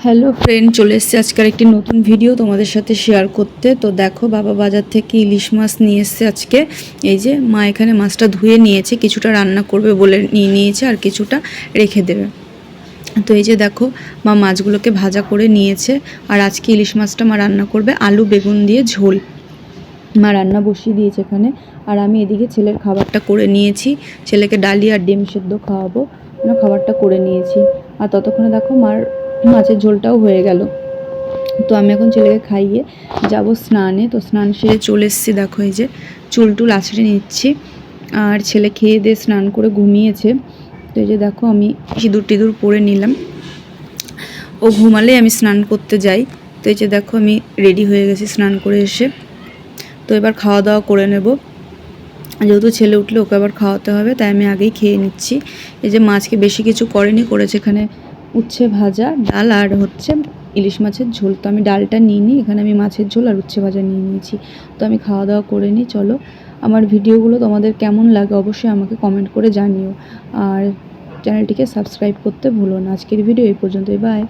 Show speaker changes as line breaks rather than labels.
Hello friend, চলে এসেছি আজকের একটি নতুন ভিডিও তোমাদের সাথে শেয়ার করতে। তো দেখো, বাবা বাজার থেকে ইলিশ মাছ নিয়ে এসছে আজকে। এই যে মা এখানে মাছটা ধুয়ে নিয়েছে, কিছুটা রান্না করবে বলে নিয়ে নিয়েছে আর কিছুটা রেখে দেবে। তো এই যে দেখো, মা মাছগুলোকে ভাজা করে নিয়েছে। আর আজকে ইলিশ মাছটা মা রান্না করবে আলু বেগুন দিয়ে ঝোল। মা রান্না বসিয়ে দিয়েছে এখানে। আর আমি এদিকে ছেলের খাবারটা করে নিয়েছি। ছেলেকে ডালি আর ডিম সেদ্ধ খাওয়াবো, খাবারটা করে নিয়েছি। আর ততক্ষণে দেখো মার মাছের ঝোলটাও হয়ে গেল। তো আমি এখন ছেলেকে খাইয়ে যাব স্নানে। তো স্নান সেরে চলে এসেছি। দেখো এই যে চুল টুল আছড়ে নিচ্ছি। আর ছেলে খেয়ে দিয়ে স্নান করে ঘুমিয়েছে। তো এই যে দেখো, আমি সিঁদুর টিঁদুর পরে নিলাম। ও ঘুমালে আমি স্নান করতে যাই। তো এই যে দেখো, আমি রেডি হয়ে গেছি স্নান করে এসে। তো এবার খাওয়া দাওয়া করে নেব। যেহেতু ছেলে উঠলে ওকে আবার খাওয়াতে হবে, তাই আমি আগেই খেয়ে নিচ্ছি। এই যে মাছকে বেশি কিছু করেছে এখানে উচ্ছে ভাজা, ডাল আর হচ্ছে ইলিশ মাছের ঝোল। তো আমি ডালটা নিয়ে নিই, এখানে আমি মাছের ঝোল আর উচ্ছে ভাজা নিয়ে নিয়েছি। তো আমি খাওয়া দাওয়া করে নিই। চলো, আমার ভিডিওগুলো তোমাদের কেমন লাগে অবশ্যই আমাকে কমেন্ট করে জানিও। আর চ্যানেলটিকে সাবস্ক্রাইব করতে ভুলো না। আজকের ভিডিও এই পর্যন্তই, বাই।